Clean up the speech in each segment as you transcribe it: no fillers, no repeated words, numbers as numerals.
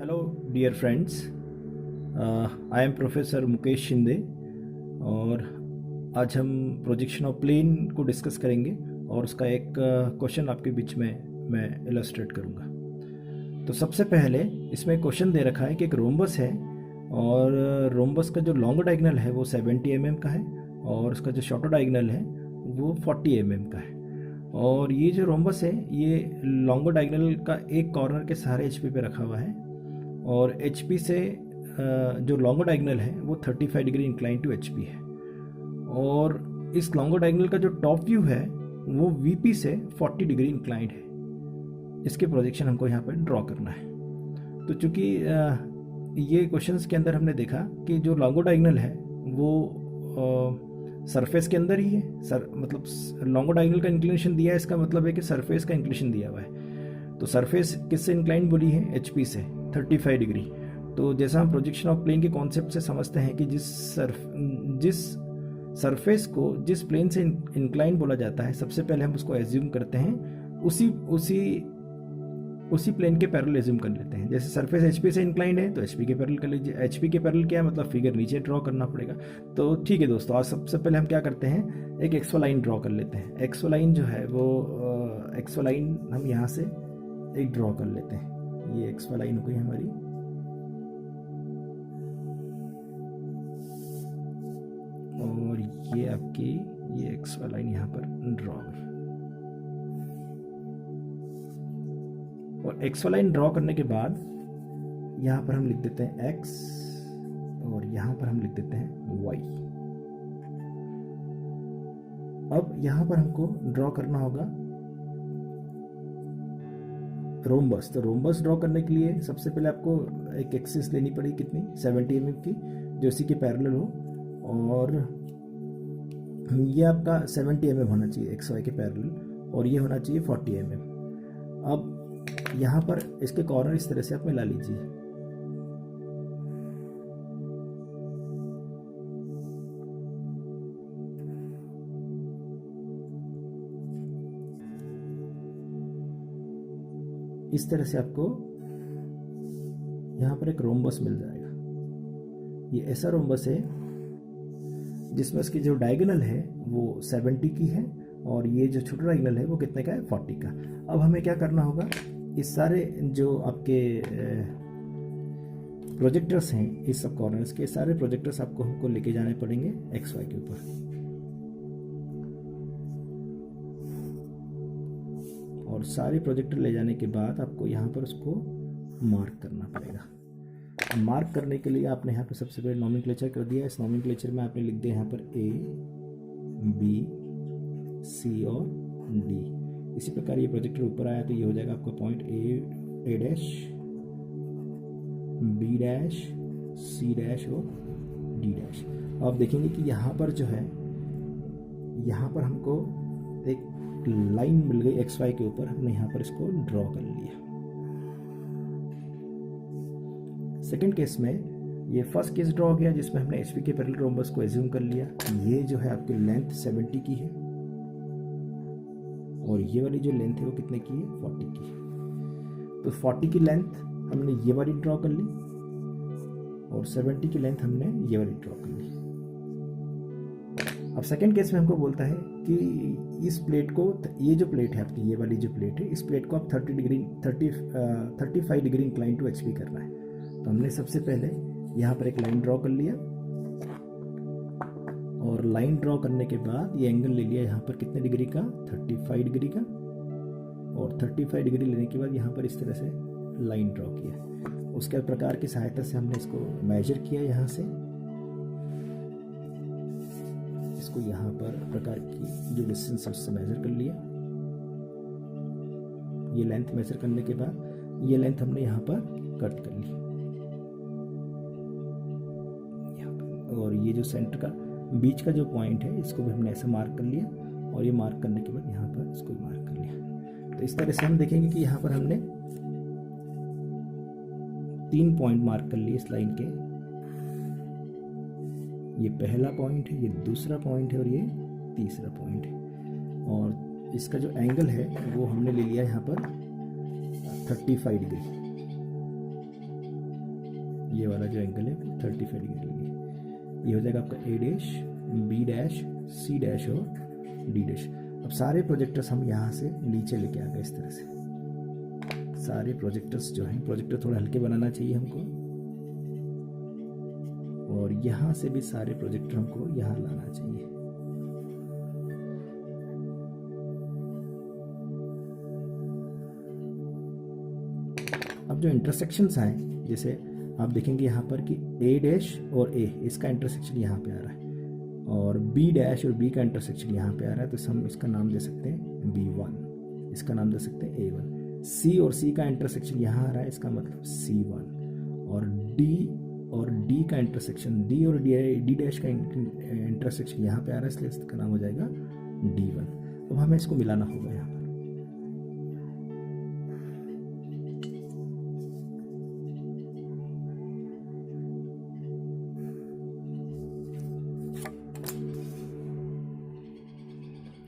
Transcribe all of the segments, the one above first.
Hello dear friends, I am professor Mukesh Shinde और आज हम प्रोजेक्शन ऑफ प्लेन को डिस्कस करेंगे और उसका एक क्वेश्चन आपके बीच में मैं इलस्ट्रेट करूँगा। तो सबसे पहले इसमें क्वेश्चन दे रखा है कि एक रोम्बस है और रोम्बस का जो लॉन्ग डायगोनल है वो 70 mm का है और उसका जो शॉर्टर डायगोनल है वो 40 mm का है। और ये जो रोम्बस है ये लॉन्ग डायगोनल का एक कॉर्नर के सहारे HP पे रखा हुआ है और HP से जो लॉन्ग डायगोनल है वो 35 डिग्री इंक्लाइन टू HP है और इस लॉन्ग डायगोनल का जो टॉप व्यू है वो VP से 40 डिग्री इंक्लाइंड है। इसके प्रोजेक्शन हमको यहाँ पर ड्रॉ करना है। तो चूंकि ये क्वेश्चंस के अंदर हमने देखा कि जो लॉन्ग डायगोनल है वो सरफेस के अंदर ही है, मतलब लॉन्ग डायगोनल का इंक्लिनेशन दिया है, इसका मतलब है कि सरफेस का इंक्लिनेशन दिया हुआ है। तो सरफेस किससे इंक्लाइंड बोली है? HP से 35 डिग्री। तो जैसा हम प्रोजेक्शन ऑफ प्लेन के कॉन्सेप्ट से समझते हैं कि जिस सरफेस को जिस प्लेन से इंक्लाइंड बोला जाता है सबसे पहले हम उसको एज्यूम करते हैं उसी प्लेन के पैरेलल एज्यूम कर लेते हैं। जैसे सरफेस HP से इंक्लाइंड है तो HP के पैरेलल कर लीजिए। HP के पैरेलल क्या है, मतलब फिगर नीचे ड्रॉ करना पड़ेगा। तो ठीक है दोस्तों, आज सबसे पहले हम क्या करते हैं, एक एक्सो लाइन ड्रॉ कर लेते हैं। एक्सो लाइन जो है वो एक्सो लाइन हम यहाँ से एक ड्रॉ कर लेते हैं। ये एक्सो लाइन हो गई हमारी। और ये आपकी ये एक्सो लाइन यहाँ पर ड्रॉ कर, और एक्सो लाइन ड्रॉ करने के बाद यहाँ पर हम लिख देते हैं x और यहाँ पर हम लिख देते हैं y। अब यहाँ पर हमको ड्रॉ करना होगा रोम्बस। तो रोम्बस ड्रॉ करने के लिए सबसे पहले आपको एक एक्सिस लेनी पड़ेगी, कितनी, 70 mm की, जो इसी के पैरेलल हो। और ये आपका 70 mm होना चाहिए XY के पैरेलल और ये होना चाहिए 40 mm। अब यहाँ पर इसके कॉर्नर इस तरह से आप मिला लीजिए। इस तरह से आपको यहाँ पर एक रोम्बस मिल जाएगा। ये ऐसा रोम्बस है जिसमें इसकी जो डायगोनल है वो 70 की है और ये जो छोटा डायगोनल है वो कितने का है, 40 का। अब हमें क्या करना होगा, इस सारे जो आपके प्रोजेक्टर्स हैं, इस सब कॉर्नर्स के सारे प्रोजेक्टर्स हमको लेके जाने पड़ेंगे XY के ऊपर। और सारे प्रोजेक्टर ले जाने के बाद आपको यहाँ पर उसको मार्क करना पड़ेगा। मार्क करने के लिए आपने यहाँ पर सबसे पहले नॉमेनक्लेचर कर दिया। इस नॉमेनक्लेचर में आपने लिख दिया यहाँ पर A, B, C और D। इसी प्रकार ये प्रोजेक्टर ऊपर आया तो ये हो जाएगा आपका point A dash, B dash, C dash और D डैश। आप देखेंगे कि यहाँ पर जो है, यहाँ पर हमको एक लाइन मिल गई XY के ऊपर। हमने यहाँ पर इसको ड्रॉ कर लिया। सेकंड केस में ये फर्स्ट केस ड्रॉ हो गया जिसमें हमने HP के पैरेलल रोम्बस को एज्यूम कर लिया। ये जो है आपकी लेंथ 70 की है और ये वाली जो लेंथ है वो कितने की है, 40 की। तो 40 की लेंथ हमने ये वाली ड्रॉ कर ली और 70 की लेंथ हमने ये वाली ड्रॉ कर ली। अब सेकंड केस में हमको बोलता है कि इस प्लेट को, ये जो प्लेट है आपकी, ये वाली जो प्लेट है, इस प्लेट को आप 35 डिग्री इंक्लाइन टू HP करना है। तो हमने सबसे पहले यहाँ पर एक लाइन ड्रॉ कर लिया और लाइन ड्रॉ करने के बाद ये एंगल ले लिया यहाँ पर कितने डिग्री का, 35 डिग्री का। और 35 डिग्री लेने के बाद यहाँ पर इस तरह से लाइन ड्रॉ किया। उसके प्रकार की सहायता से हमने इसको मेजर किया, यहाँ से इसको यहाँ पर प्रकार की जो डिस्टेंस है उससे मेजर कर लिया। ये लेंथ मेजर करने के बाद ये लेंथ हमने यहाँ पर कट कर ली और ये जो सेंटर का बीच का जो पॉइंट है इसको भी हमने ऐसे मार्क कर लिया और ये मार्क करने के बाद यहाँ पर इसको मार्क कर लिया। तो इस तरह से हम देखेंगे कि यहाँ पर हमने 3 पॉइंट मार्क कर लिए इस लाइन के। ये पहला पॉइंट है, ये दूसरा पॉइंट है और ये तीसरा पॉइंट है। और इसका जो एंगल है वो हमने ले लिया यहाँ पर 35 डिग्री। ये वाला जो एंगल है 35 डिग्री लिए। ये हो जाएगा आपका A dash, B dash, C dash और डी डैश। अब सारे प्रोजेक्टर्स हम यहाँ से नीचे लेके आ गए इस तरह से। सारे प्रोजेक्टर्स जो हैं, प्रोजेक्टर थोड़ा हल्के बनाना चाहिए हमको, और यहाँ से भी सारे प्रोजेक्टर हमको यहाँ लाना चाहिए। अब जो इंटरसेक्शंस आए, जैसे आप देखेंगे यहाँ पर कि ए डैश और ए, इसका इंटरसेक्शन यहाँ पे आ रहा है, और बी डैश और बी का इंटरसेक्शन यहाँ पे आ रहा है, तो हम इसका नाम दे सकते हैं B1, इसका नाम दे सकते हैं A1। सी और सी का इंटरसेक्शन यहाँ आ रहा है, इसका मतलब C1, और डी का इंटरसेक्शन, डी और डी डैश का इंटरसेक्शन यहाँ पे आ रहा है, इसलिए इसका नाम हो जाएगा D1। अब हमें इसको मिलाना होगा यहाँ पर।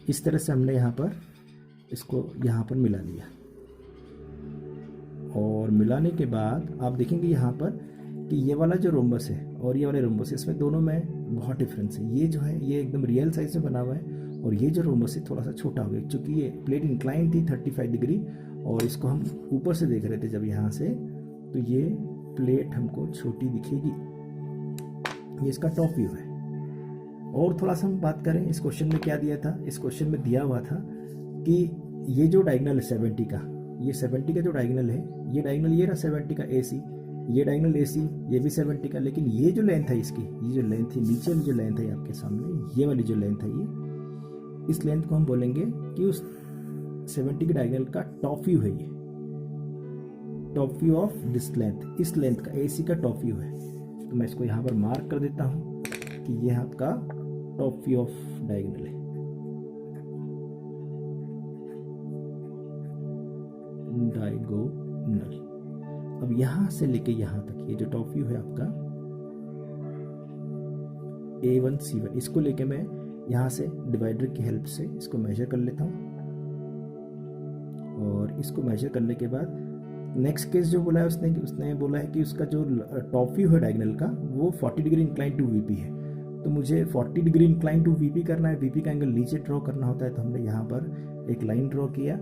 इस तरह से हमने यहाँ पर इसको यहाँ पर मिला लिया, और मिलाने के बाद आप देखेंगे यहाँ पर कि ये वाला जो रोम्बस है और ये वाले रोम्बस है, इसमें दोनों में बहुत डिफरेंस है। ये जो है ये एकदम रियल साइज में बना हुआ है, और ये जो रोम्बस है थोड़ा सा छोटा हो गया, क्योंकि ये प्लेट इंक्लाइन थी 35 डिग्री, और इसको हम ऊपर से देख रहे थे जब यहाँ से, तो ये प्लेट हमको छोटी दिखेगी। ये इसका टॉप व्यू है। और थोड़ा सा हम बात करें, इस क्वेश्चन में क्या दिया था, इस क्वेश्चन में दिया हुआ था कि ये जो डायगोनल है 70 का, ये 70 का जो डायगोनल है, ये डायगोनल ये रहा 70 का AC, ये डायगोनल AC, ये भी 70 का, लेकिन ये जो लेंथ है इसकी, ये जो लेंथ है नीचे वाली जो लेंथ है आपके सामने, ये वाली जो लेंथ है, ये इस लेंथ को हम बोलेंगे कि उस 70 के डायगोनल का टॉप व्यू है। ये top view of this length, इस लेंथ का AC का टॉप व्यू है। तो मैं इसको यहाँ पर मार्क कर देता हूँ कि ये आपका टॉप व्यू ऑफ डायगोनल है। डायगोनल। अब यहां से लेके यहां तक ये जो टॉप व्यू है आपका A1 C1, इसको लेके मैं यहां से डिवाइडर की हेल्प से इसको मेजर कर लेता हूं, और इसको मेजर करने के बाद नेक्स्ट केस जो बोला है उसने बोला है कि उसका जो टॉप व्यू है डायगोनल का वो 40 डिग्री इंक्लाइन टू VP है। तो मुझे 40 डिग्री इंक्लाइन टू VP करना है, VP का एंगल नीचे ड्रॉ करना होता है। तो हमने यहाँ पर एक लाइन ड्रॉ किया,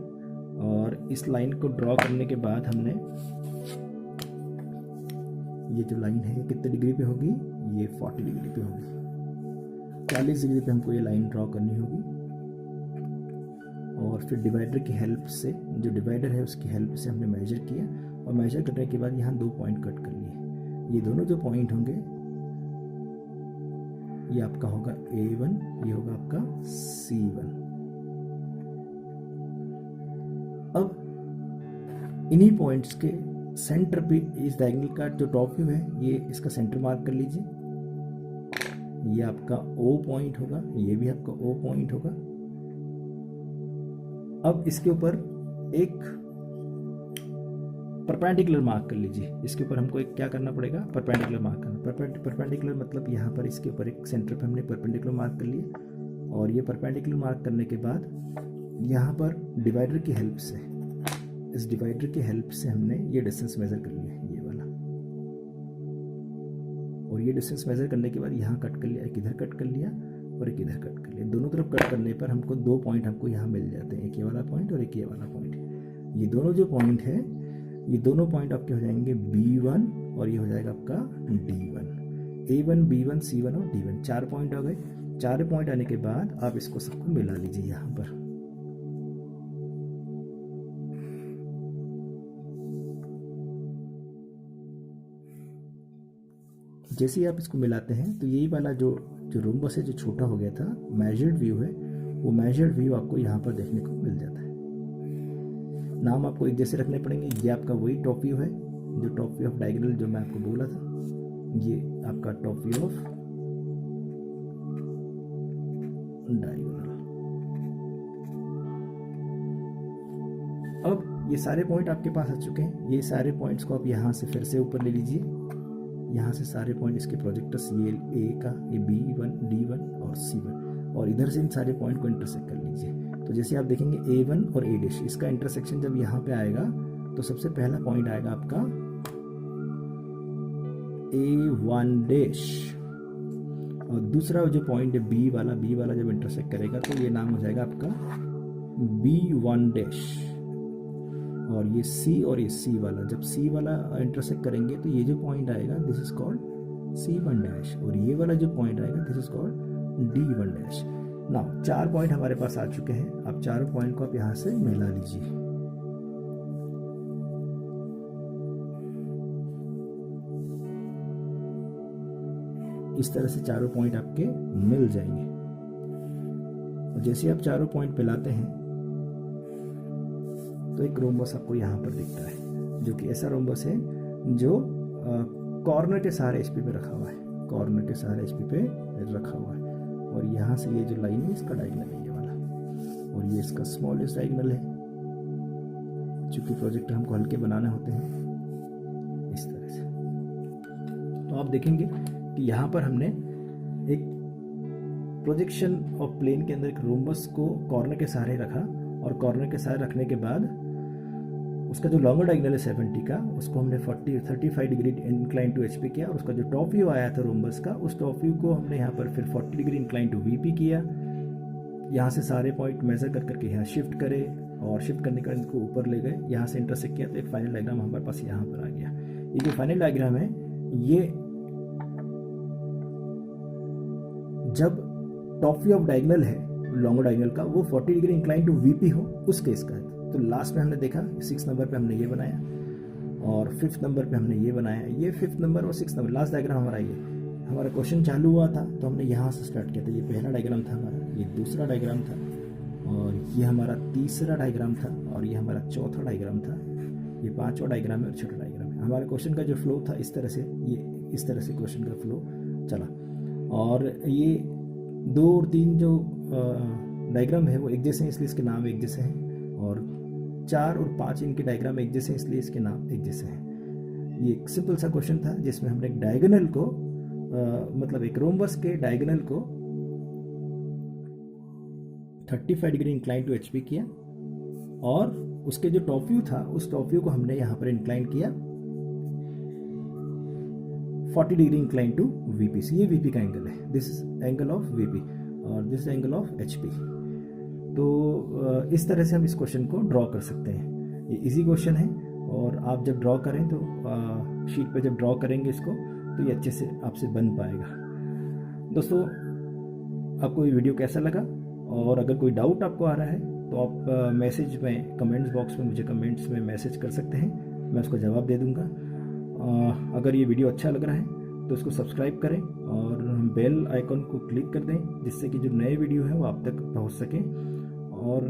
और इस लाइन को ड्रॉ करने के बाद हमने ये जो लाइन है कितने डिग्री पे होगी, ये 40 डिग्री पे होगी। 40 डिग्री पे हमको ये लाइन ड्रॉ करनी होगी, और फिर डिवाइडर की हेल्प से, जो डिवाइडर है उसकी हेल्प से हमने मेजर किया, और मेजर करने के बाद यहाँ 2 पॉइंट कट कर लिए। ये दोनों जो पॉइंट होंगे ये आपका होगा A1, ये होगा आपका C1। अब इन्हीं पॉइंट्स के सेंटर पे इस डायगोनल का जो टॉप व्यू है, ये इसका सेंटर मार्क कर लीजिए। ये आपका O पॉइंट होगा, ये भी आपका O पॉइंट होगा। अब इसके ऊपर एक परपेंडिकुलर मार्क कर लीजिए। इसके ऊपर हमको एक क्या करना पड़ेगा, परपेंडिकुलर मार्क करना। परपेंडिकुलर मतलब यहाँ पर इसके ऊपर एक सेंटर पे हमने परपेंडिकुलर मार्क कर लिया, और ये परपेंडिकुलर मार्क करने के बाद यहाँ पर डिवाइडर की हेल्प से, इस डिवाइडर की हेल्प से हमने ये डिस्टेंस मेजर कर लिया, ये वाला। और ये डिस्टेंस मेजर करने के बाद यहाँ कट कर लिया, एक इधर कट कर लिया और एक इधर कट कर लिया। दोनों तरफ कट करने पर हमको 2 पॉइंट हमको यहाँ मिल जाते हैं, एक ये वाला पॉइंट और एक ये वाला पॉइंट। ये दोनों जो पॉइंट है, ये दोनों पॉइंट आपके हो जाएंगे B1, और ये हो जाएगा आपका D1। A1, B1, C1 और D1, 4 पॉइंट हो गए। 4 पॉइंट आने के बाद आप इसको सबको मिला लीजिए यहाँ पर। जैसे ही आप इसको मिलाते हैं तो यही वाला जो रोम्बस है जो छोटा हो गया था, मेजर्ड व्यू है, वो मेजर्ड व्यू आपको यहाँ पर देखने को मिल जाता है। नाम आपको एक जैसे रखने पड़ेंगे। ये आपका वही टॉप व्यू है, जो टॉप व्यू ऑफ डायगोनल जो मैं आपको बोला था, ये आपका टॉप व्यू ऑफ डायगोनल। अब ये सारे पॉइंट आपके पास आ चुके हैं। ये सारे पॉइंट्स को आप यहाँ से फिर से ऊपर ले लीजिए। यहाँ से सारे पॉइंट इसके प्रोजेक्टर्स, ये A का, ये B1, D1 और C1, और इधर से इन सारे पॉइंट को इंटरसेक्ट कर लीजिए। तो जैसे आप देखेंगे A1 और A डैश, इसका इंटरसेक्शन जब यहाँ पे आएगा तो सबसे पहला पॉइंट आएगा आपका A1 डैश, और दूसरा जो पॉइंट है बी वाला जब इंटरसेक्ट करेगा तो ये नाम हो जाएगा आपका B1 डैश। और ये C और ये C वाला, जब C वाला इंटरसेक्ट करेंगे तो ये जो पॉइंट आएगा this is called C1 dash, और ये वाला जो पॉइंट आएगा this is called D1 dash. Now 4 point हमारे पास आ चुके हैं। अब चारों पॉइंट को आप यहाँ से मिला लीजिए। इस तरह से चारों पॉइंट आपके मिल जाएंगे। और जैसे आप चारों पॉइंट मिलाते हैं तो एक रोम्बस आपको यहाँ पर दिखता है, जो कि ऐसा रोम्बस है जो कॉर्नर के सहारे एचपी पे रखा हुआ है, कॉर्नर के सहारे एचपी पे रखा हुआ है। और यहाँ से ये जो लाइन है इसका डायगोनल है ये वाला, और ये इसका स्मॉलेस्ट डायगोनल है। चूंकि प्रोजेक्टर हमको हल्के बनाने होते हैं इस तरह से, तो आप देखेंगे कि यहाँ पर हमने एक प्रोजेक्शन ऑफ प्लेन के अंदर एक रोम्बस को कॉर्नर के सहारे रखा, और कॉर्नर के सहारे रखने के बाद उसका जो लॉन्गर डायगोनल है 70 का, उसको हमने 35 डिग्री इंक्लाइन टू एचपी किया, और उसका जो टॉप व्यू आया था रोम्बस का, उस टॉप व्यू को हमने यहाँ पर फिर 40 डिग्री इंक्लाइन टू वीपी किया। यहाँ से सारे पॉइंट मेजर कर करके यहाँ शिफ्ट करे, और शिफ्ट करने के बाद इनको ऊपर ले गए, यहाँ से इंटरसेक्ट किया, तो एक फाइनल डायग्राम हमारे पास यहाँ पर आ गया। ये जो फाइनल डायग्राम है ये जब टॉप व्यू ऑफ डायगोनल है लॉन्गर डायगोनल का, वो 40 डिग्री इंक्लाइन टू वीपी हो उस केस का है। तो लास्ट में हमने देखा 6 नंबर पे हमने ये बनाया, और 5th नंबर पे हमने ये बनाया। ये 5th नंबर और 6th नंबर लास्ट डायग्राम हमारा ये हमारा क्वेश्चन चालू हुआ था, तो हमने यहाँ से स्टार्ट किया था। ये पहला डायग्राम था हमारा, ये दूसरा डायग्राम था, और ये हमारा तीसरा डायग्राम था, और ये हमारा चौथा डायग्राम था, ये 5वां डायग्राम है और छोटा डायग्राम है। हमारे क्वेश्चन का जो फ्लो था इस तरह से, ये इस तरह से क्वेश्चन का फ्लो चला। और ये 2 और 3 जो डायग्राम है वो एक जैसे हैं, इसलिए इसके नाम एक जैसे हैं, और 4 और 5 इनके डायग्राम एक जैसे हैं, इसलिए इसके नाम एक जैसे हैं। ये एक सिंपल सा क्वेश्चन था जिसमें हमने एक डायगोनल को मतलब एक रोम्बस के डायगोनल को 35 डिग्री इंक्लाइन टू एचपी किया, और उसके जो टॉप व्यू था उस टॉप व्यू को हमने यहाँ पर इंक्लाइन किया 40 डिग्री इंक्लाइन टू वीपी से। ये वीपी का एंगल है, this is angle of VP, और दिस एंगल ऑफ एचपी। तो इस तरह से हम इस क्वेश्चन को ड्रॉ कर सकते हैं। ये इजी क्वेश्चन है, और आप जब ड्रॉ करें तो शीट पे जब ड्रॉ करेंगे इसको तो ये अच्छे से आपसे बन पाएगा। दोस्तों, आपको ये वीडियो कैसा लगा, और अगर कोई डाउट आपको आ रहा है तो आप मैसेज में कमेंट्स बॉक्स में मुझे कमेंट्स में मैसेज कर सकते हैं, मैं उसको जवाब दे दूंगा। अगर ये वीडियो अच्छा लग रहा है तो इसको सब्सक्राइब करें और बेल आइकन को क्लिक कर दें, जिससे कि जो नए वीडियो है वो आप तक पहुंच सके। और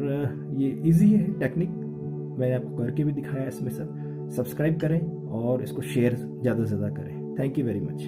ये इजी है टेक्निक, मैंने आपको करके भी दिखाया है इसमें सब। सब्सक्राइब करें और इसको शेयर ज़्यादा से ज़्यादा करें। Thank you very much.